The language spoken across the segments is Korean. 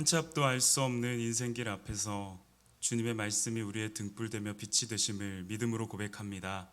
치 앞도 알 수 없는 인생길 앞에서 주님의 말씀이 우리의 등불되며 빛이 되심을 믿음으로 고백합니다.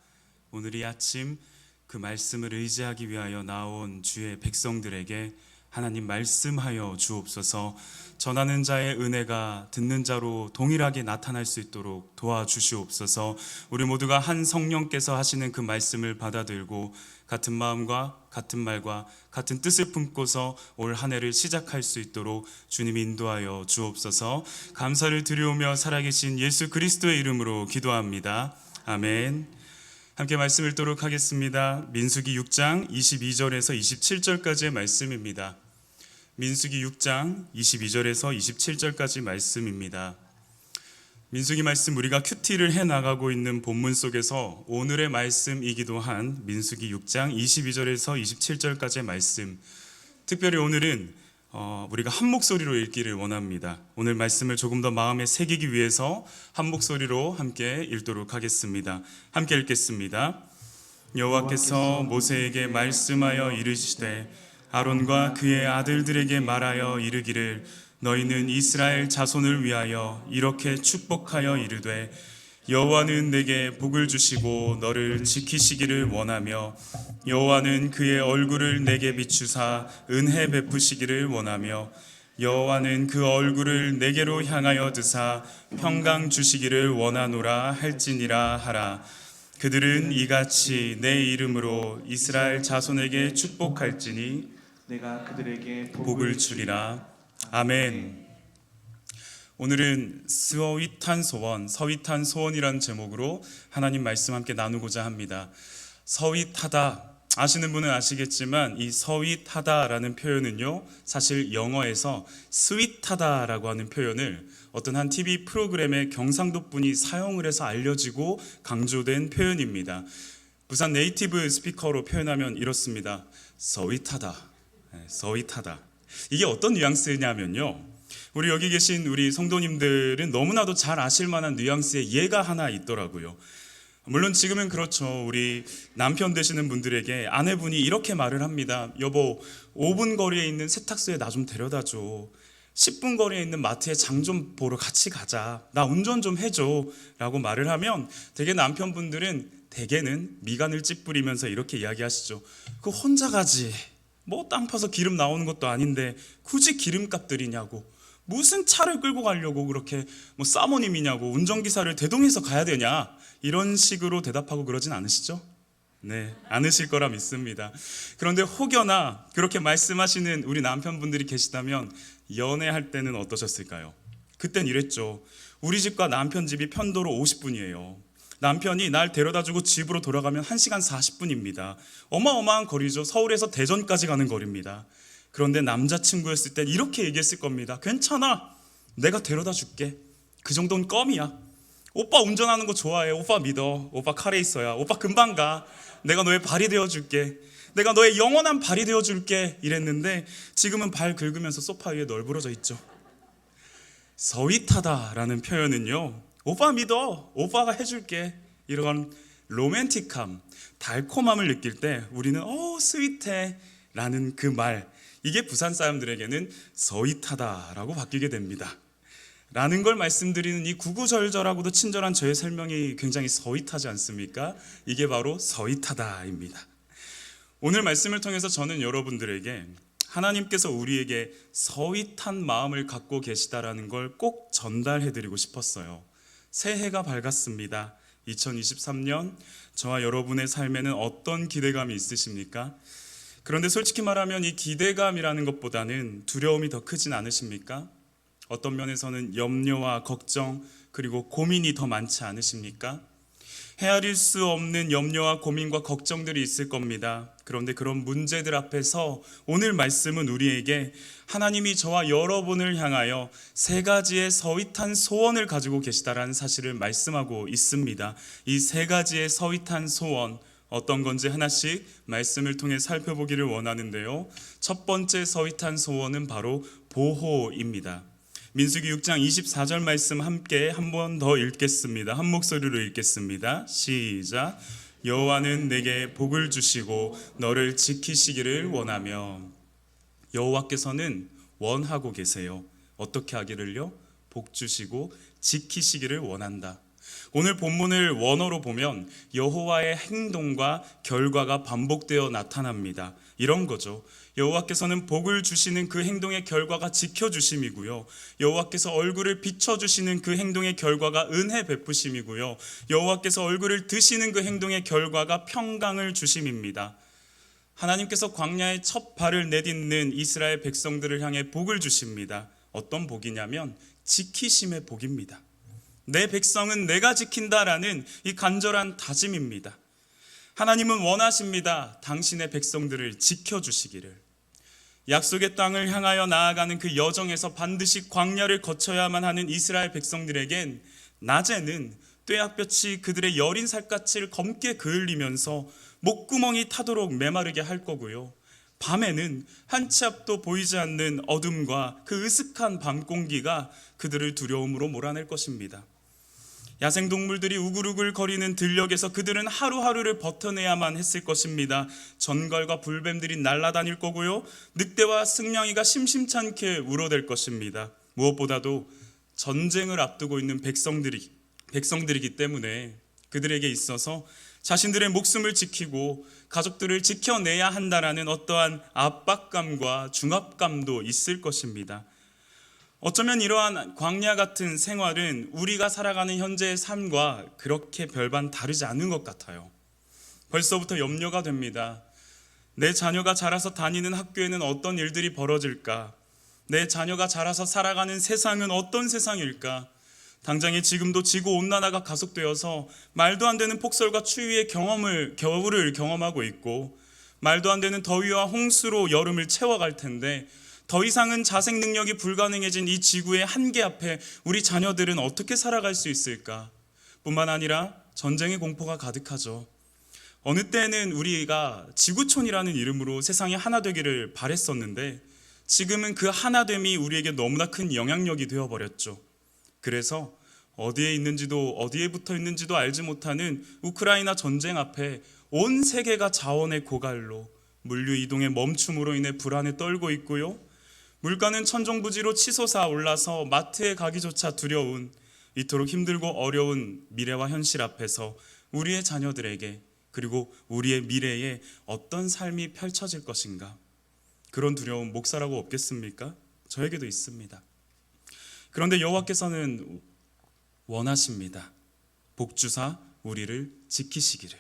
오늘 이 아침 그 말씀을 의지하기 위하여 나온 주의 백성들에게 하나님 말씀하여 주옵소서. 전하는 자의 은혜가 듣는 자로 동일하게 나타날 수 있도록 도와주시옵소서. 우리 모두가 한 성령께서 하시는 그 말씀을 받아들고 같은 마음과 같은 말과 같은 뜻을 품고서 올 한 해를 시작할 수 있도록 주님 인도하여 주옵소서. 감사를 드리오며 살아계신 예수 그리스도의 이름으로 기도합니다. 아멘. 함께 말씀 읽도록 하겠습니다. 민수기 6장 22절에서 27절까지의 말씀입니다. 민수기 6장 22절에서 27절까지 말씀입니다. 민수기 말씀, 우리가 큐티를 해나가고 있는 본문 속에서 오늘의 말씀이기도 한 민수기 6장 22절에서 27절까지의 말씀, 특별히 오늘은 우리가 한 목소리로 읽기를 원합니다. 오늘 말씀을 조금 더 마음에 새기기 위해서 한 목소리로 함께 읽도록 하겠습니다. 함께 읽겠습니다. 여호와께서 모세에게 말씀하여 이르시되 아론과 그의 아들들에게 말하여 이르기를 너희는 이스라엘 자손을 위하여 이렇게 축복하여 이르되 여호와는 내게 복을 주시고 너를 지키시기를 원하며 여호와는 그의 얼굴을 내게 비추사 은혜 베푸시기를 원하며 여호와는 그 얼굴을 내게로 향하여 드사 평강 주시기를 원하노라 할지니라 하라. 그들은 이같이 내 이름으로 이스라엘 자손에게 축복할지니 내가 그들에게 복을 주리라. 아멘. 오늘은 서윗한 소원이라는 제목으로 하나님 말씀 함께 나누고자 합니다. 서윗하다, 아시는 분은 아시겠지만 이 서윗하다라는 표현은요, 사실 영어에서 스윗하다라고 하는 표현을 어떤 한 TV 프로그램의 경상도 분이 사용을 해서 알려지고 강조된 표현입니다. 부산 네이티브 스피커로 표현하면 이렇습니다. 서윗하다, 서윗하다. 이게 어떤 뉘앙스냐면요, 우리 여기 계신 우리 성도님들은 너무나도 잘 아실 만한 뉘앙스의 예가 하나 있더라고요. 물론 지금은 그렇죠. 우리 남편 되시는 분들에게 아내분이 이렇게 말을 합니다. 여보, 5분 거리에 있는 세탁소에 나 좀 데려다 줘. 10분 거리에 있는 마트에 장 좀 보러 같이 가자. 나 운전 좀 해줘. 라고 말을 하면 대개 남편분들은 대개는 미간을 찌푸리면서 이렇게 이야기하시죠. 그거 혼자 가지. 뭐 땅 파서 기름 나오는 것도 아닌데 굳이 기름값 들이냐고. 무슨 차를 끌고 가려고 그렇게 뭐 사모님이냐고, 운전기사를 대동해서 가야 되냐, 이런 식으로 대답하고 그러진 않으시죠? 네, 않으실 거라 믿습니다. 그런데 혹여나 그렇게 말씀하시는 우리 남편분들이 계시다면 연애할 때는 어떠셨을까요? 그땐 이랬죠. 우리 집과 남편 집이 편도로 50분이에요. 남편이 날 데려다주고 집으로 돌아가면 1시간 40분입니다. 어마어마한 거리죠. 서울에서 대전까지 가는 거리입니다. 그런데 남자친구였을 땐 이렇게 얘기했을 겁니다. 괜찮아, 내가 데려다 줄게. 그 정도는 껌이야. 오빠 운전하는 거 좋아해. 오빠 믿어. 오빠 카레이서야. 오빠 금방 가. 내가 너의 발이 되어줄게. 내가 너의 영원한 발이 되어줄게. 이랬는데 지금은 발 긁으면서 소파 위에 널브러져 있죠. 서윗하다라는 표현은요, 오빠 믿어. 오빠가 해줄게. 이런 로맨틱함, 달콤함을 느낄 때 우리는 스윗해 라는 그 말, 이게 부산 사람들에게는 서윗하다라고 바뀌게 됩니다. 라는 걸 말씀드리는 이 구구절절하고도 친절한 저의 설명이 굉장히 서윗하지 않습니까? 이게 바로 서윗하다입니다. 오늘 말씀을 통해서 저는 여러분들에게 하나님께서 우리에게 서윗한 마음을 갖고 계시다라는 걸 꼭 전달해드리고 싶었어요. 새해가 밝았습니다. 2023년, 저와 여러분의 삶에는 어떤 기대감이 있으십니까? 그런데 솔직히 말하면 이 기대감이라는 것보다는 두려움이 더 크진 않으십니까? 어떤 면에서는 염려와 걱정, 그리고 고민이 더 많지 않으십니까? 헤아릴 수 없는 염려와 고민과 걱정들이 있을 겁니다. 그런데 그런 문제들 앞에서 오늘 말씀은 우리에게 하나님이 저와 여러분을 향하여 3가지의 서윗한 소원을 가지고 계시다라는 사실을 말씀하고 있습니다. 이 3가지의 서윗한 소원, 어떤 건지 하나씩 말씀을 통해 살펴보기를 원하는데요. 첫 번째 서윗한 소원은 바로 보호입니다. 민수기 6장 24절 말씀 함께 한 번 더 읽겠습니다. 한 목소리로 읽겠습니다. 시작. 여호와는 내게 복을 주시고 너를 지키시기를 원하며. 여호와께서는 원하고 계세요. 어떻게 하기를요? 복 주시고 지키시기를 원한다. 오늘 본문을 원어로 보면 여호와의 행동과 결과가 반복되어 나타납니다. 이런 거죠. 여호와께서는 복을 주시는 그 행동의 결과가 지켜주심이고요. 여호와께서 얼굴을 비춰주시는 그 행동의 결과가 은혜 베푸심이고요. 여호와께서 얼굴을 드시는 그 행동의 결과가 평강을 주심입니다. 하나님께서 광야에 첫 발을 내딛는 이스라엘 백성들을 향해 복을 주십니다. 어떤 복이냐면 지키심의 복입니다. 내 백성은 내가 지킨다라는 이 간절한 다짐입니다. 하나님은 원하십니다. 당신의 백성들을 지켜주시기를. 약속의 땅을 향하여 나아가는 그 여정에서 반드시 광야를 거쳐야만 하는 이스라엘 백성들에겐 낮에는 떼약볕이 그들의 여린 살갗을 검게 그을리면서 목구멍이 타도록 메마르게 할 거고요. 밤에는 한 치 앞도 보이지 않는 어둠과 그 으슥한 밤 공기가 그들을 두려움으로 몰아낼 것입니다. 야생동물들이 우글우글 거리는 들녘에서 그들은 하루하루를 버텨내야만 했을 것입니다. 전갈과 불뱀들이 날아다닐 거고요. 늑대와 승냥이가 심심찮게 울어댈 것입니다. 무엇보다도 전쟁을 앞두고 있는 백성들이기 때문에 그들에게 있어서 자신들의 목숨을 지키고 가족들을 지켜내야 한다라는 어떠한 압박감과 중압감도 있을 것입니다. 어쩌면 이러한 광야 같은 생활은 우리가 살아가는 현재의 삶과 그렇게 별반 다르지 않은 것 같아요. 벌써부터 염려가 됩니다. 내 자녀가 자라서 다니는 학교에는 어떤 일들이 벌어질까? 내 자녀가 자라서 살아가는 세상은 어떤 세상일까? 당장에 지금도 지구온난화가 가속되어서 말도 안 되는 폭설과 추위의 겨울을 경험하고 있고, 말도 안 되는 더위와 홍수로 여름을 채워갈 텐데, 더 이상은 자생 능력이 불가능해진 이 지구의 한계 앞에 우리 자녀들은 어떻게 살아갈 수 있을까? 뿐만 아니라 전쟁의 공포가 가득하죠. 어느 때는 우리가 지구촌이라는 이름으로 세상이 하나 되기를 바랬었는데 지금은 그 하나됨이 우리에게 너무나 큰 영향력이 되어버렸죠. 그래서 어디에 있는지도 어디에 붙어 있는지도 알지 못하는 우크라이나 전쟁 앞에 온 세계가 자원의 고갈로, 물류 이동의 멈춤으로 인해 불안에 떨고 있고요. 물가는 천정부지로 치솟아 올라서 마트에 가기조차 두려운, 이토록 힘들고 어려운 미래와 현실 앞에서 우리의 자녀들에게, 그리고 우리의 미래에 어떤 삶이 펼쳐질 것인가? 그런 두려움 목사라고 없겠습니까? 저에게도 있습니다. 그런데 여호와께서는 원하십니다. 복 주사 우리를 지키시기를,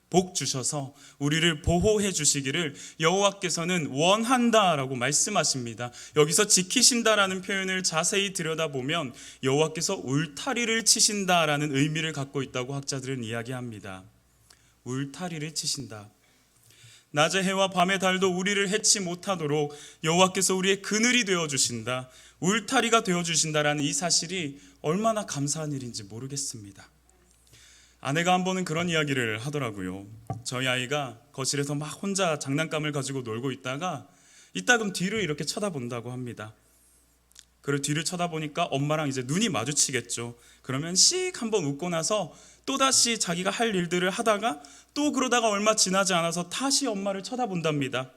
복 주셔서 우리를 보호해 주시기를 여호와께서는 원한다라고 말씀하십니다. 여기서 지키신다라는 표현을 자세히 들여다보면 여호와께서 울타리를 치신다라는 의미를 갖고 있다고 학자들은 이야기합니다. 울타리를 치신다. 낮의 해와 밤의 달도 우리를 해치 못하도록 여호와께서 우리의 그늘이 되어주신다, 울타리가 되어주신다라는 이 사실이 얼마나 감사한 일인지 모르겠습니다. 아내가 한 번은 그런 이야기를 하더라고요. 저희 아이가 거실에서 막 혼자 장난감을 가지고 놀고 있다가 이따금 뒤를 이렇게 쳐다본다고 합니다. 그리고 뒤를 쳐다보니까 엄마랑 이제 눈이 마주치겠죠. 그러면 씩 한번 웃고 나서 또다시 자기가 할 일들을 하다가 또 그러다가 얼마 지나지 않아서 다시 엄마를 쳐다본답니다.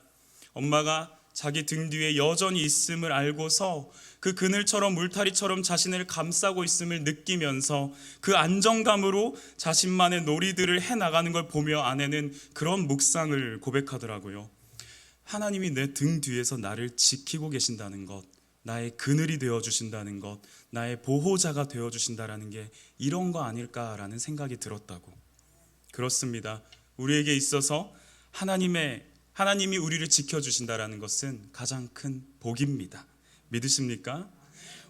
엄마가 자기 등 뒤에 여전히 있음을 알고서 그 그늘처럼 울타리처럼 자신을 감싸고 있음을 느끼면서 그 안정감으로 자신만의 놀이들을 해나가는 걸 보며 아내는 그런 묵상을 고백하더라고요. 하나님이 내 등 뒤에서 나를 지키고 계신다는 것, 나의 그늘이 되어주신다는 것, 나의 보호자가 되어주신다는 게 이런 거 아닐까라는 생각이 들었다고. 그렇습니다. 우리에게 있어서 하나님이 우리를 지켜주신다는 것은 가장 큰 복입니다. 믿으십니까?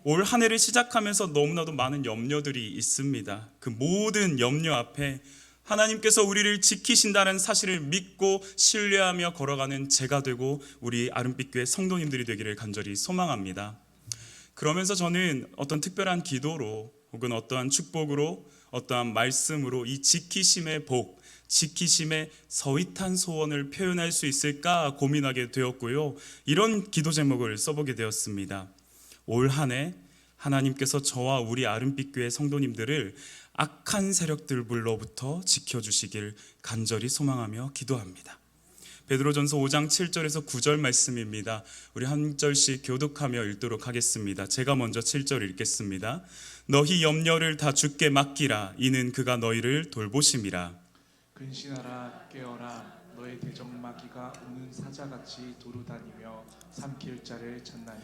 올 한 해를 시작하면서 너무나도 많은 염려들이 있습니다. 그 모든 염려 앞에 하나님께서 우리를 지키신다는 사실을 믿고 신뢰하며 걸어가는 제가 되고 우리 아름빛교회 성도님들이 되기를 간절히 소망합니다. 그러면서 저는 어떤 특별한 기도로 혹은 어떠한 축복으로 어떠한 말씀으로 이 지키심의 복, 지키심의 서윗한 소원을 표현할 수 있을까 고민하게 되었고요. 이런 기도 제목을 써보게 되었습니다. 올 한 해 하나님께서 저와 우리 아름빛교회 성도님들을 악한 세력들로부터 지켜주시길 간절히 소망하며 기도합니다. 베드로전서 5장 7절에서 9절 말씀입니다. 우리 한 절씩 교독하며 읽도록 하겠습니다. 제가 먼저 7절 읽겠습니다. 너희 염려를 다 주께 맡기라. 이는 그가 너희를 돌보심이라. 근신하라 깨어라 너의 대적마귀가 우는 사자같이 두루다니며 삼킬 자를 찾나니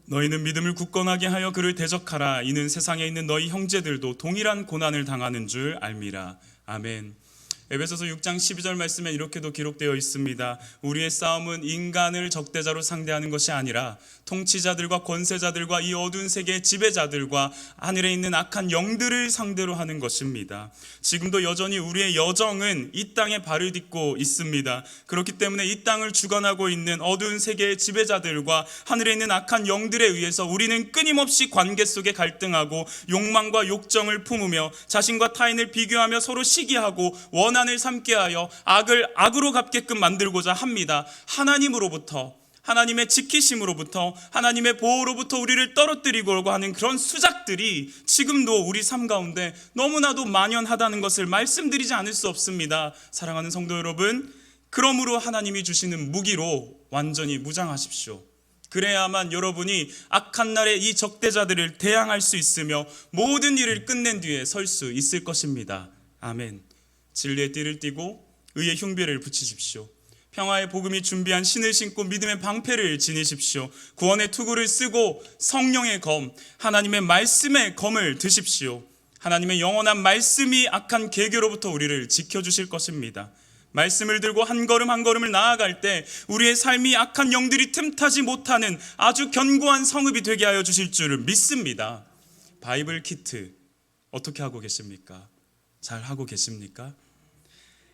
너희는 믿음을 굳건하게 하여 그를 대적하라. 이는 세상에 있는 너희 형제들도 동일한 고난을 당하는 줄 알미라. 아멘. 에베소서 6장 12절 말씀에 이렇게도 기록되어 있습니다. 우리의 싸움은 인간을 적대자로 상대하는 것이 아니라 통치자들과 권세자들과 이 어두운 세계의 지배자들과 하늘에 있는 악한 영들을 상대로 하는 것입니다. 지금도 여전히 우리의 여정은 이 땅에 발을 딛고 있습니다. 그렇기 때문에 이 땅을 주관하고 있는 어두운 세계의 지배자들과 하늘에 있는 악한 영들에 의해서 우리는 끊임없이 관계 속에 갈등하고 욕망과 욕정을 품으며 자신과 타인을 비교하며 서로 시기하고 원한을 삼게 하여 악을 악으로 갚게끔 만들고자 합니다. 하나님으로부터, 하나님의 지키심으로부터, 하나님의 보호로부터 우리를 떨어뜨리려고 하는 그런 수작들이 지금도 우리 삶 가운데 너무나도 만연하다는 것을 말씀드리지 않을 수 없습니다. 사랑하는 성도 여러분, 그러므로 하나님이 주시는 무기로 완전히 무장하십시오. 그래야만 여러분이 악한 날에 이 적대자들을 대항할 수 있으며 모든 일을 끝낸 뒤에 설 수 있을 것입니다. 아멘. 진리의 띠를 띠고 의의 흉배를 붙이십시오. 평화의 복음이 준비한 신을 신고 믿음의 방패를 지니십시오. 구원의 투구를 쓰고 성령의 검, 하나님의 말씀의 검을 드십시오. 하나님의 영원한 말씀이 악한 계교로부터 우리를 지켜주실 것입니다. 말씀을 들고 한 걸음 한 걸음을 나아갈 때 우리의 삶이 악한 영들이 틈타지 못하는 아주 견고한 성읍이 되게 하여 주실 줄을 믿습니다. 바이블 키트 어떻게 하고 계십니까? 잘 하고 계십니까?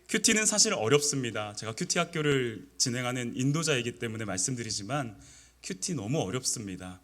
큐티는 사실 어렵습니다. 제가 큐티 학교를 진행하는 인도자이기 때문에 말씀드리지만 큐티 너무 어렵습니다.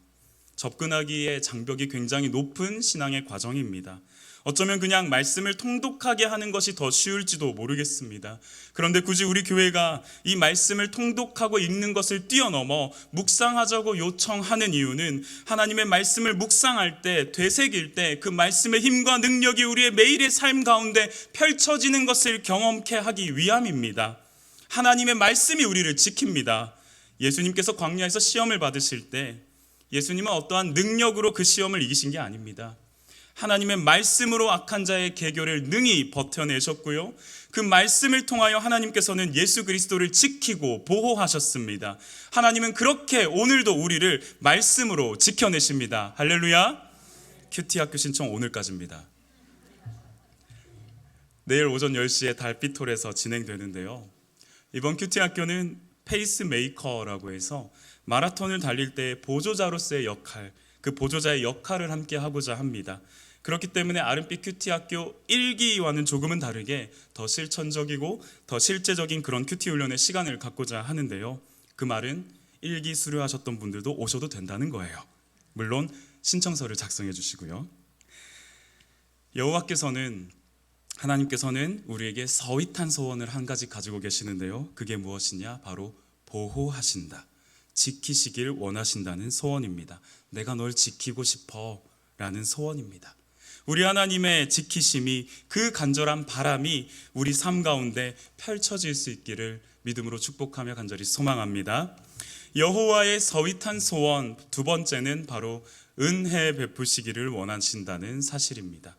접근하기에 장벽이 굉장히 높은 신앙의 과정입니다. 어쩌면 그냥 말씀을 통독하게 하는 것이 더 쉬울지도 모르겠습니다. 그런데 굳이 우리 교회가 이 말씀을 통독하고 읽는 것을 뛰어넘어 묵상하자고 요청하는 이유는 하나님의 말씀을 묵상할 때, 되새길 때 그 말씀의 힘과 능력이 우리의 매일의 삶 가운데 펼쳐지는 것을 경험케 하기 위함입니다. 하나님의 말씀이 우리를 지킵니다. 예수님께서 광야에서 시험을 받으실 때 예수님은 어떠한 능력으로 그 시험을 이기신 게 아닙니다. 하나님의 말씀으로 악한 자의 계교를 능히 버텨내셨고요. 그 말씀을 통하여 하나님께서는 예수 그리스도를 지키고 보호하셨습니다. 하나님은 그렇게 오늘도 우리를 말씀으로 지켜내십니다. 할렐루야. 큐티 학교 신청 오늘까지입니다. 내일 오전 10시에 달빛홀에서 진행되는데요. 이번 큐티 학교는 페이스메이커라고 해서 마라톤을 달릴 때 보조자로서의 역할, 그 보조자의 역할을 함께 하고자 합니다. 그렇기 때문에 아름빛 큐티 학교 1기와는 조금은 다르게 더 실천적이고 더 실제적인 그런 큐티 훈련의 시간을 갖고자 하는데요. 그 말은 1기 수료하셨던 분들도 오셔도 된다는 거예요. 물론 신청서를 작성해 주시고요. 여호와께서는, 하나님께서는 우리에게 서윗한 소원을 한 가지 가지고 계시는데요. 그게 무엇이냐? 바로 보호하신다, 지키시길 원하신다는 소원입니다. 내가 널 지키고 싶어 라는 소원입니다. 우리 하나님의 지키심이, 그 간절한 바람이 우리 삶 가운데 펼쳐질 수 있기를 믿음으로 축복하며 간절히 소망합니다. 여호와의 서윗한 소원 두 번째는 바로 은혜 베푸시기를 원하신다는 사실입니다.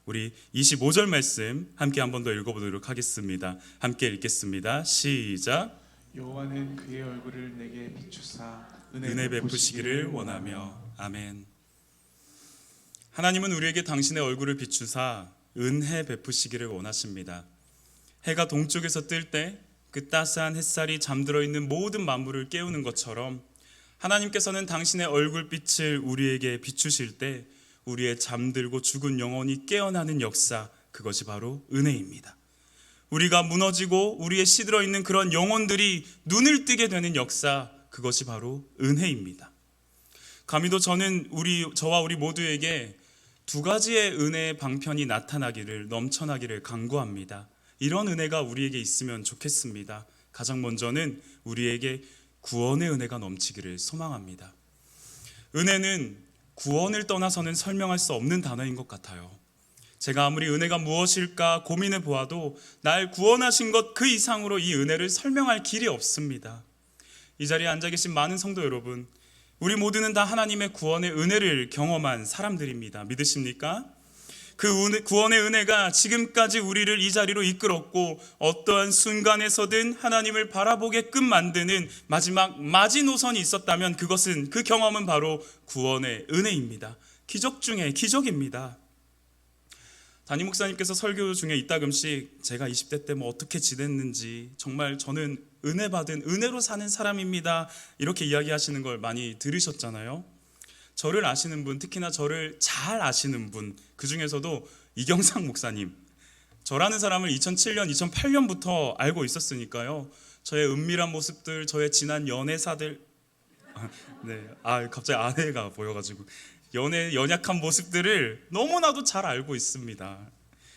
우리 25절 말씀 함께 한 번 더 읽어보도록 하겠습니다. 함께 읽겠습니다. 시작. 여호와는 그의 얼굴을 내게 비추사 은혜 베푸시기를 원하며. 아멘. 하나님은 우리에게 당신의 얼굴을 비추사 은혜 베푸시기를 원하십니다. 해가 동쪽에서 뜰 때 그 따스한 햇살이 잠들어 있는 모든 만물을 깨우는 것처럼 하나님께서는 당신의 얼굴빛을 우리에게 비추실 때 우리의 잠들고 죽은 영혼이 깨어나는 역사, 그것이 바로 은혜입니다. 우리가 무너지고 우리의 시들어 있는 그런 영혼들이 눈을 뜨게 되는 역사, 그것이 바로 은혜입니다. 감히도 저는 저와 우리 모두에게 두 가지의 은혜의 방편이 나타나기를, 넘쳐나기를 간구합니다. 이런 은혜가 우리에게 있으면 좋겠습니다. 가장 먼저는 우리에게 구원의 은혜가 넘치기를 소망합니다. 은혜는 구원을 떠나서는 설명할 수 없는 단어인 것 같아요. 제가 아무리 은혜가 무엇일까 고민해 보아도 날 구원하신 것 그 이상으로 이 은혜를 설명할 길이 없습니다. 이 자리에 앉아 계신 많은 성도 여러분, 우리 모두는 다 하나님의 구원의 은혜를 경험한 사람들입니다. 믿으십니까? 그 구원의 은혜가 지금까지 우리를 이 자리로 이끌었고 어떠한 순간에서든 하나님을 바라보게끔 만드는 마지막 마지노선이 있었다면 그 경험은 바로 구원의 은혜입니다. 기적 중에 기적입니다. 담임 목사님께서 설교 중에 이따금씩 제가 20대 때 어떻게 지냈는지 정말 저는 은혜 받은 은혜로 사는 사람입니다 이렇게 이야기하시는 걸 많이 들으셨잖아요. 저를 아시는 분, 특히나 저를 잘 아시는 분, 그 중에서도 이경상 목사님, 저라는 사람을 2007년, 2008년부터 알고 있었으니까요. 저의 은밀한 모습들, 저의 지난 연애사들, 갑자기 아내가 보여가지고 연약한 모습들을 너무나도 잘 알고 있습니다.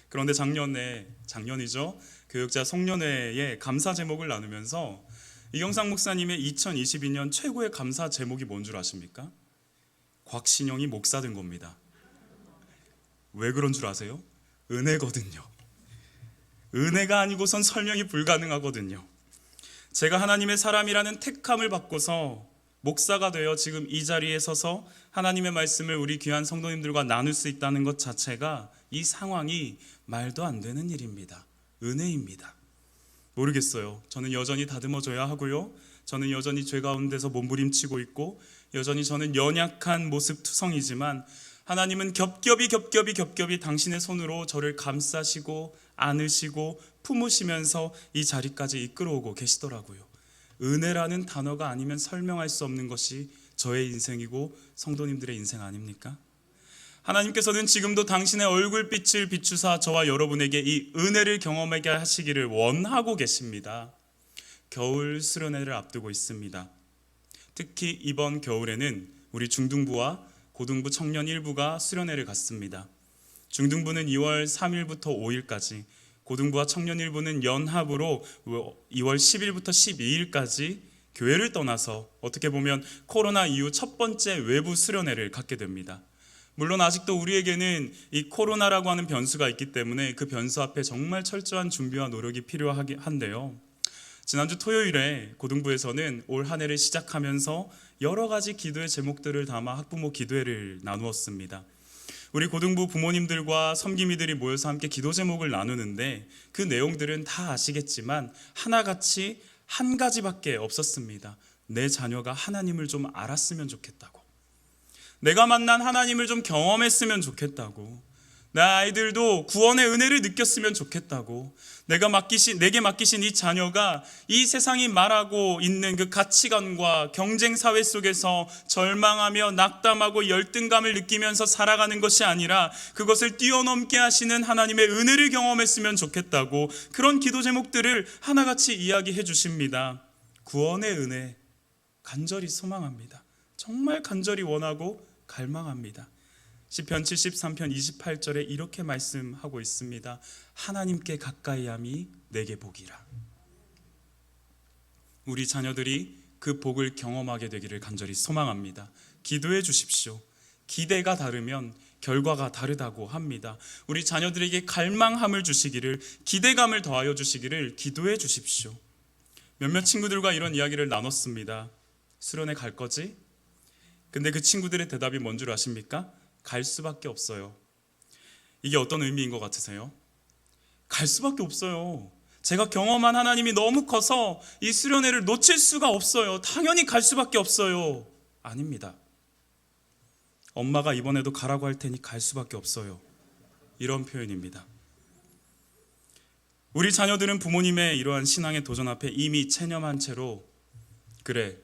그런데 작년이죠. 교육자 송년회의 감사 제목을 나누면서 이경상 목사님의 2022년 최고의 감사 제목이 뭔 줄 아십니까? 곽신영이 목사 된 겁니다. 왜 그런 줄 아세요? 은혜거든요. 은혜가 아니고선 설명이 불가능하거든요. 제가 하나님의 사람이라는 택함을 받고서 목사가 되어 지금 이 자리에 서서 하나님의 말씀을 우리 귀한 성도님들과 나눌 수 있다는 것 자체가 이 상황이 말도 안 되는 일입니다. 은혜입니다. 모르겠어요. 저는 여전히 다듬어져야 하고요. 저는 여전히 죄 가운데서 몸부림치고 있고 여전히 저는 연약한 모습 투성이지만 하나님은 겹겹이 당신의 손으로 저를 감싸시고 안으시고 품으시면서 이 자리까지 이끌어오고 계시더라고요. 은혜라는 단어가 아니면 설명할 수 없는 것이 저의 인생이고 성도님들의 인생 아닙니까? 하나님께서는 지금도 당신의 얼굴빛을 비추사 저와 여러분에게 이 은혜를 경험하게 하시기를 원하고 계십니다. 겨울 수련회를 앞두고 있습니다. 특히 이번 겨울에는 우리 중등부와 고등부 청년 일부가 수련회를 갔습니다. 중등부는 2월 3일부터 5일까지, 고등부와 청년 일부는 연합으로 2월 10일부터 12일까지 교회를 떠나서 어떻게 보면 코로나 이후 첫 번째 외부 수련회를 갖게 됩니다. 물론 아직도 우리에게는 이 코로나라고 하는 변수가 있기 때문에 그 변수 앞에 정말 철저한 준비와 노력이 필요한데요. 지난주 토요일에 고등부에서는 올 한 해를 시작하면서 여러 가지 기도의 제목들을 담아 학부모 기도회를 나누었습니다. 우리 고등부 부모님들과 섬김이들이 모여서 함께 기도 제목을 나누는데 그 내용들은 다 아시겠지만 하나같이 한 가지밖에 없었습니다. 내 자녀가 하나님을 좀 알았으면 좋겠다고, 내가 만난 하나님을 좀 경험했으면 좋겠다고, 내 아이들도 구원의 은혜를 느꼈으면 좋겠다고, 내게 맡기신 이 자녀가 이 세상이 말하고 있는 그 가치관과 경쟁 사회 속에서 절망하며 낙담하고 열등감을 느끼면서 살아가는 것이 아니라 그것을 뛰어넘게 하시는 하나님의 은혜를 경험했으면 좋겠다고, 그런 기도 제목들을 하나같이 이야기해 주십니다. 구원의 은혜 간절히 소망합니다. 정말 간절히 원하고 갈망합니다. 시편 73편 28절에 이렇게 말씀하고 있습니다. 하나님께 가까이함이 내게 복이라. 우리 자녀들이 그 복을 경험하게 되기를 간절히 소망합니다. 기도해 주십시오. 기대가 다르면 결과가 다르다고 합니다. 우리 자녀들에게 갈망함을 주시기를, 기대감을 더하여 주시기를 기도해 주십시오. 몇몇 친구들과 이런 이야기를 나눴습니다. 수련회 갈 거지? 근데 그 친구들의 대답이 뭔 줄 아십니까? 갈 수밖에 없어요. 이게 어떤 의미인 것 같으세요? 갈 수밖에 없어요. 제가 경험한 하나님이 너무 커서 이 수련회를 놓칠 수가 없어요. 당연히 갈 수밖에 없어요. 아닙니다. 엄마가 이번에도 가라고 할 테니 갈 수밖에 없어요. 이런 표현입니다. 우리 자녀들은 부모님의 이러한 신앙의 도전 앞에 이미 체념한 채로, 그래,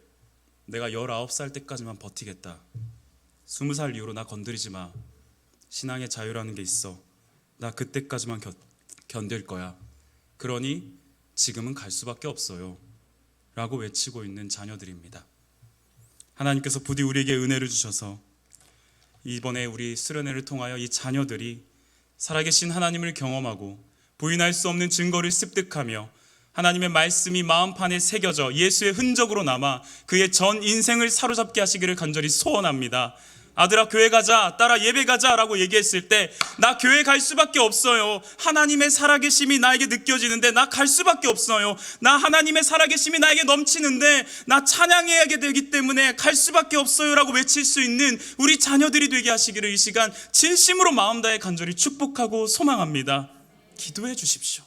내가 19살 때까지만 버티겠다. 20살 이후로 나 건드리지 마. 신앙의 자유라는 게 있어. 나 그때까지만 견딜 거야. 그러니 지금은 갈 수밖에 없어요. 라고 외치고 있는 자녀들입니다. 하나님께서 부디 우리에게 은혜를 주셔서 이번에 우리 수련회를 통하여 이 자녀들이 살아계신 하나님을 경험하고 부인할 수 없는 증거를 습득하며 하나님의 말씀이 마음판에 새겨져 예수의 흔적으로 남아 그의 전 인생을 사로잡게 하시기를 간절히 소원합니다. 아들아 교회 가자, 딸아 예배 가자 라고 얘기했을 때 나 교회 갈 수밖에 없어요. 하나님의 살아계심이 나에게 느껴지는데 나 갈 수밖에 없어요. 나 하나님의 살아계심이 나에게 넘치는데 나 찬양해야 되기 때문에 갈 수밖에 없어요 라고 외칠 수 있는 우리 자녀들이 되게 하시기를 이 시간 진심으로 마음 다해 간절히 축복하고 소망합니다. 기도해 주십시오.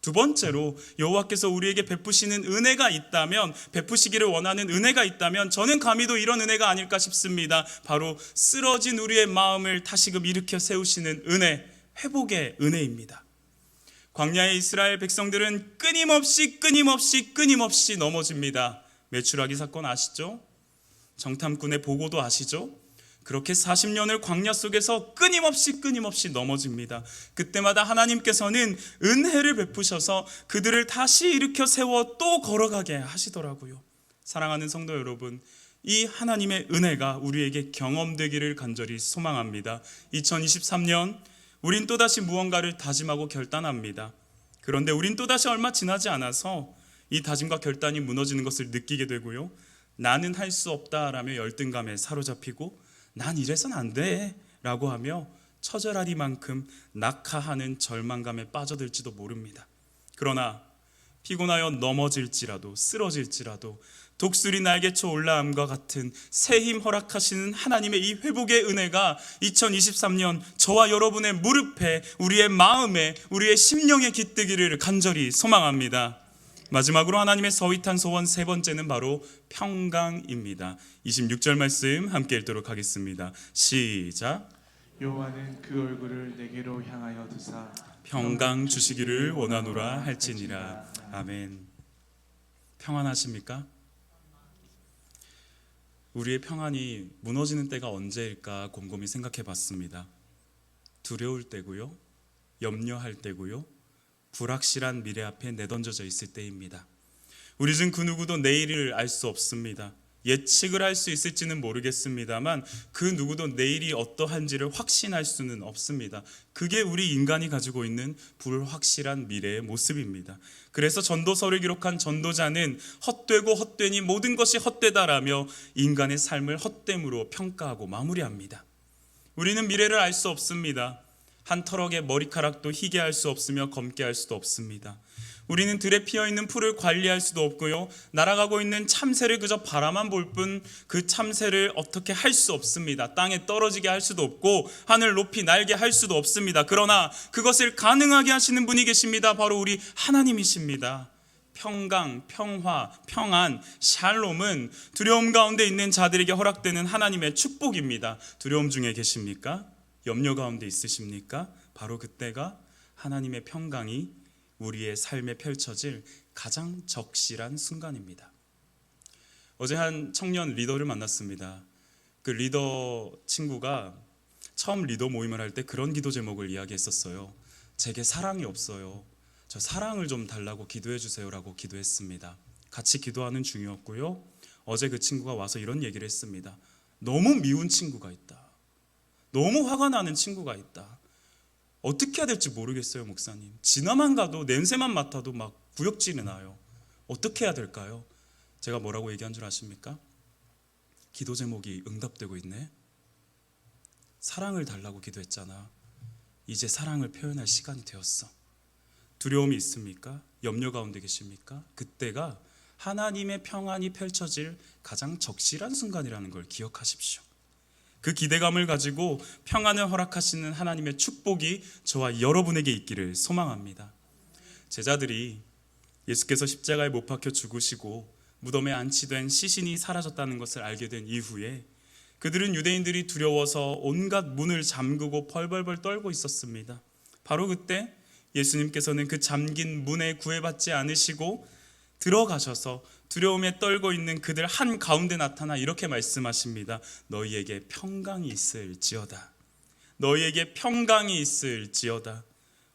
두 번째로 여호와께서 우리에게 베푸시는 은혜가 있다면, 베푸시기를 원하는 은혜가 있다면 저는 감히도 이런 은혜가 아닐까 싶습니다. 바로 쓰러진 우리의 마음을 다시금 일으켜 세우시는 은혜, 회복의 은혜입니다. 광야의 이스라엘 백성들은 끊임없이 넘어집니다. 메추라기 사건 아시죠? 정탐꾼의 보고도 아시죠? 그렇게 40년을 광야 속에서 끊임없이 넘어집니다. 그때마다 하나님께서는 은혜를 베푸셔서 그들을 다시 일으켜 세워 또 걸어가게 하시더라고요. 사랑하는 성도 여러분, 이 하나님의 은혜가 우리에게 경험되기를 간절히 소망합니다. 2023년 우린 또다시 무언가를 다짐하고 결단합니다. 그런데 우린 또다시 얼마 지나지 않아서 이 다짐과 결단이 무너지는 것을 느끼게 되고요, 나는 할 수 없다라며 열등감에 사로잡히고 난 이래선 안 돼 라고 하며 처절하리만큼 낙하하는 절망감에 빠져들지도 모릅니다. 그러나 피곤하여 넘어질지라도 쓰러질지라도 독수리 날개쳐 올라함과 같은 새 힘 허락하시는 하나님의 이 회복의 은혜가 2023년 저와 여러분의 무릎에, 우리의 마음에, 우리의 심령에 깃들기를 간절히 소망합니다. 마지막으로 하나님의 서윗한 소원 세 번째는 바로 평강입니다. 26절 말씀 함께 읽도록 하겠습니다. 시작. 여호와는 그 얼굴을 내게로 향하여 드사 평강 주시기를 원하노라 할지니라. 아멘. 평안하십니까? 우리의 평안이 무너지는 때가 언제일까 곰곰이 생각해 봤습니다. 두려울 때고요, 염려할 때고요, 불확실한 미래 앞에 내던져져 있을 때입니다. 우리 중 그 누구도 내일을 알 수 없습니다. 예측을 할 수 있을지는 모르겠습니다만 그 누구도 내일이 어떠한지를 확신할 수는 없습니다. 그게 우리 인간이 가지고 있는 불확실한 미래의 모습입니다. 그래서 전도서를 기록한 전도자는 헛되고 헛되니 모든 것이 헛되다라며 인간의 삶을 헛됨으로 평가하고 마무리합니다. 우리는 미래를 알 수 없습니다. 한 터럭의 머리카락도 희게 할 수 없으며 검게 할 수도 없습니다. 우리는 들에 피어있는 풀을 관리할 수도 없고요, 날아가고 있는 참새를 그저 바라만 볼 뿐 그 참새를 어떻게 할 수 없습니다. 땅에 떨어지게 할 수도 없고 하늘 높이 날게 할 수도 없습니다. 그러나 그것을 가능하게 하시는 분이 계십니다. 바로 우리 하나님이십니다. 평강, 평화, 평안, 샬롬은 두려움 가운데 있는 자들에게 허락되는 하나님의 축복입니다. 두려움 중에 계십니까? 염려 가운데 있으십니까? 바로 그때가 하나님의 평강이 우리의 삶에 펼쳐질 가장 적실한 순간입니다. 어제 한 청년 리더를 만났습니다. 그 리더 친구가 처음 리더 모임을 할 때 그런 기도 제목을 이야기했었어요. 제게 사랑이 없어요. 저 사랑을 좀 달라고 기도해 주세요라고 기도했습니다. 같이 기도하는 중이었고요, 어제 그 친구가 와서 이런 얘기를 했습니다. 너무 미운 친구가 있다. 너무 화가 나는 친구가 있다. 어떻게 해야 될지 모르겠어요, 목사님. 지나만 가도 냄새만 맡아도 막 구역질이 나요. 어떻게 해야 될까요? 제가 뭐라고 얘기한 줄 아십니까? 기도 제목이 응답되고 있네. 사랑을 달라고 기도했잖아. 이제 사랑을 표현할 시간이 되었어. 두려움이 있습니까? 염려 가운데 계십니까? 그때가 하나님의 평안이 펼쳐질 가장 적실한 순간이라는 걸 기억하십시오. 그 기대감을 가지고 평안을 허락하시는 하나님의 축복이 저와 여러분에게 있기를 소망합니다. 제자들이 예수께서 십자가에 못 박혀 죽으시고 무덤에 안치된 시신이 사라졌다는 것을 알게 된 이후에 그들은 유대인들이 두려워서 온갖 문을 잠그고 벌벌벌 떨고 있었습니다. 바로 그때 예수님께서는 그 잠긴 문에 구애받지 않으시고 들어가셔서 두려움에 떨고 있는 그들 한가운데 나타나 이렇게 말씀하십니다. 너희에게 평강이 있을지어다. 너희에게 평강이 있을지어다.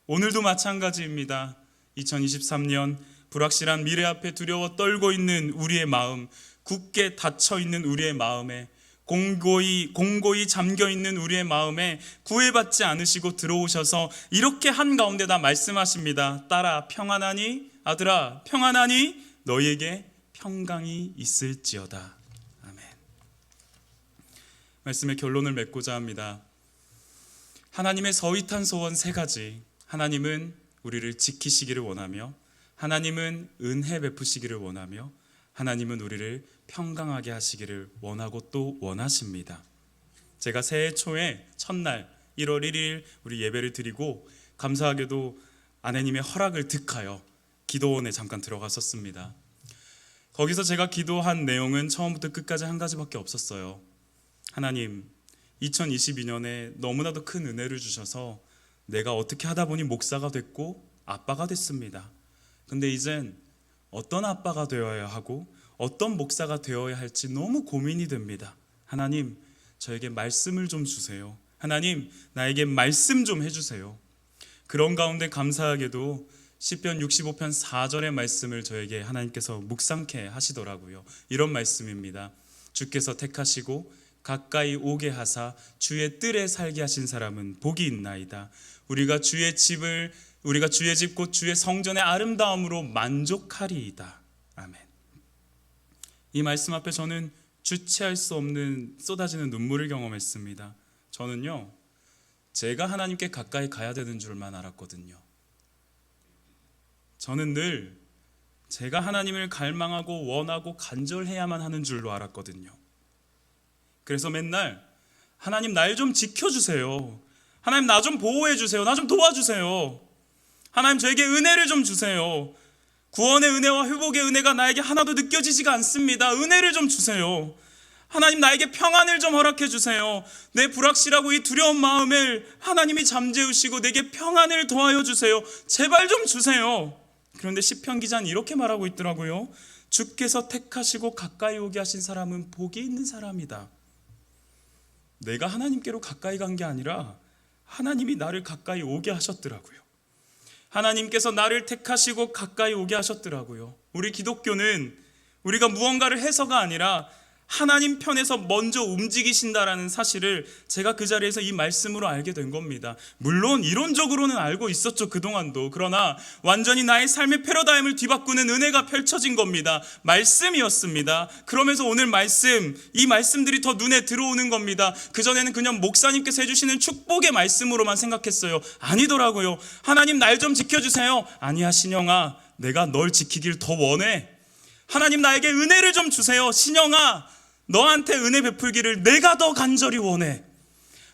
오늘도 마찬가지입니다. 2023년 불확실한 미래 앞에 두려워 떨고 있는 우리의 마음, 굳게 닫혀 있는 우리의 마음에, 공고히 잠겨 있는 우리의 마음에 구애받지 않으시고 들어오셔서 이렇게 한가운데다 말씀하십니다. 딸아 평안하니? 아들아 평안하니? 너희에게 평강이 있을지어다. 아멘. 말씀의 결론을 맺고자 합니다. 하나님의 서윗한 소원 세 가지. 하나님은 우리를 지키시기를 원하며, 하나님은 은혜 베푸시기를 원하며, 하나님은 우리를 평강하게 하시기를 원하고 또 원하십니다. 제가 새해 초에 첫날 1월 1일 우리 예배를 드리고 감사하게도 아내님의 허락을 득하여 기도원에 잠깐 들어갔었습니다. 거기서 제가 기도한 내용은 처음부터 끝까지 한 가지밖에 없었어요. 하나님, 2022년에 너무나도 큰 은혜를 주셔서 내가 어떻게 하다 보니 목사가 됐고 아빠가 됐습니다. 근데 이젠 어떤 아빠가 되어야 하고 어떤 목사가 되어야 할지 너무 고민이 됩니다. 하나님, 저에게 말씀을 좀 주세요. 하나님, 나에게 말씀 좀 해주세요. 그런 가운데 감사하게도 시편 65편 4절의 말씀을 저에게 하나님께서 묵상케 하시더라고요. 이런 말씀입니다. 주께서 택하시고 가까이 오게 하사 주의 뜰에 살게 하신 사람은 복이 있나이다. 우리가 주의 집 곧 주의 성전의 아름다움으로 만족하리이다. 아멘. 이 말씀 앞에 저는 주체할 수 없는 쏟아지는 눈물을 경험했습니다. 저는요, 제가 하나님께 가까이 가야 되는 줄만 알았거든요. 저는 늘 제가 하나님을 갈망하고 원하고 간절해야만 하는 줄로 알았거든요. 그래서 맨날 하나님 날 좀 지켜주세요. 하나님 나 좀 보호해주세요. 나 좀 도와주세요. 하나님 저에게 은혜를 좀 주세요. 구원의 은혜와 회복의 은혜가 나에게 하나도 느껴지지가 않습니다. 은혜를 좀 주세요. 하나님 나에게 평안을 좀 허락해 주세요. 내 불확실하고 이 두려운 마음을 하나님이 잠재우시고 내게 평안을 더하여 주세요. 제발 좀 주세요. 그런데 시편 기자는 이렇게 말하고 있더라고요. 주께서 택하시고 가까이 오게 하신 사람은 복이 있는 사람이다. 내가 하나님께로 가까이 간 게 아니라 하나님이 나를 가까이 오게 하셨더라고요. 하나님께서 나를 택하시고 가까이 오게 하셨더라고요. 우리 기독교는 우리가 무언가를 해서가 아니라 하나님 편에서 먼저 움직이신다라는 사실을 제가 그 자리에서 이 말씀으로 알게 된 겁니다. 물론 이론적으로는 알고 있었죠, 그동안도. 그러나 완전히 나의 삶의 패러다임을 뒤바꾸는 은혜가 펼쳐진 겁니다. 말씀이었습니다. 그러면서 오늘 이 말씀들이 더 눈에 들어오는 겁니다. 그전에는 그냥 목사님께서 해주시는 축복의 말씀으로만 생각했어요. 아니더라고요. 하나님 날 좀 지켜주세요. 아니야 신영아, 내가 널 지키길 더 원해. 하나님 나에게 은혜를 좀 주세요. 신영아, 너한테 은혜 베풀기를 내가 더 간절히 원해.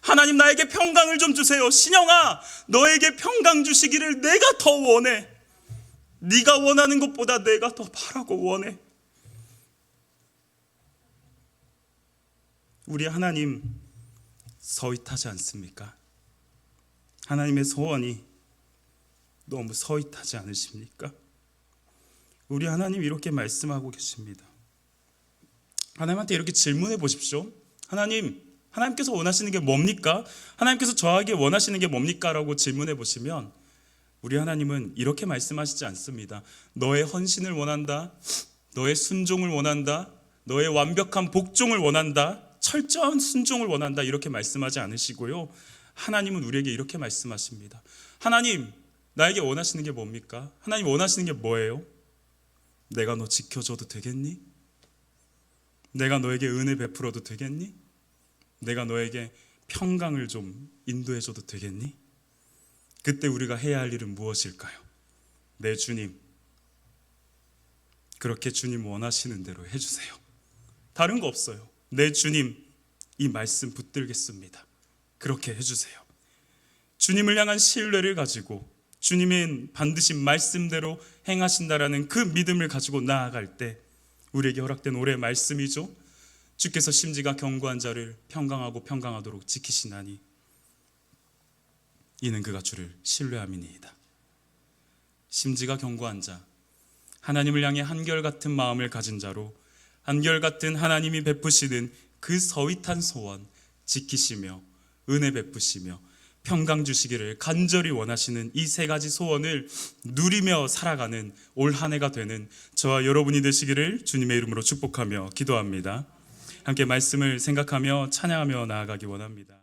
하나님 나에게 평강을 좀 주세요. 신영아, 너에게 평강 주시기를 내가 더 원해. 네가 원하는 것보다 내가 더 바라고 원해. 우리 하나님 서윗하지 않습니까? 하나님의 소원이 너무 서윗하지 않으십니까? 우리 하나님 이렇게 말씀하고 계십니다. 하나님한테 이렇게 질문해 보십시오. 하나님께서 원하시는 게 뭡니까? 하나님께서 저에게 원하시는 게 뭡니까? 라고 질문해 보시면 우리 하나님은 이렇게 말씀하시지 않습니다. 너의 헌신을 원한다. 너의 순종을 원한다. 너의 완벽한 복종을 원한다. 철저한 순종을 원한다. 이렇게 말씀하지 않으시고요. 하나님은 우리에게 이렇게 말씀하십니다. 하나님, 나에게 원하시는 게 뭡니까? 하나님 원하시는 게 뭐예요? 내가 너 지켜줘도 되겠니? 내가 너에게 은혜 베풀어도 되겠니? 내가 너에게 평강을 좀 인도해줘도 되겠니? 그때 우리가 해야 할 일은 무엇일까요? 내 주님, 그렇게 주님 원하시는 대로 해주세요. 다른 거 없어요. 내 주님, 이 말씀 붙들겠습니다. 그렇게 해주세요. 주님을 향한 신뢰를 가지고 주님은 반드시 말씀대로 행하신다라는 그 믿음을 가지고 나아갈 때 우리에게 허락된 올해의 말씀이죠. 주께서 심지가 견고한 자를 평강하고 평강하도록 지키시나니 이는 그가 주를 신뢰함이니이다. 심지가 견고한 자, 하나님을 향해 한결같은 마음을 가진 자로 한결같은 하나님이 베푸시는 그 서윗한 소원 지키시며 은혜 베푸시며 평강 주시기를 간절히 원하시는 이 세 가지 소원을 누리며 살아가는 올 한 해가 되는 저와 여러분이 되시기를 주님의 이름으로 축복하며 기도합니다. 함께 말씀을 생각하며 찬양하며 나아가기 원합니다.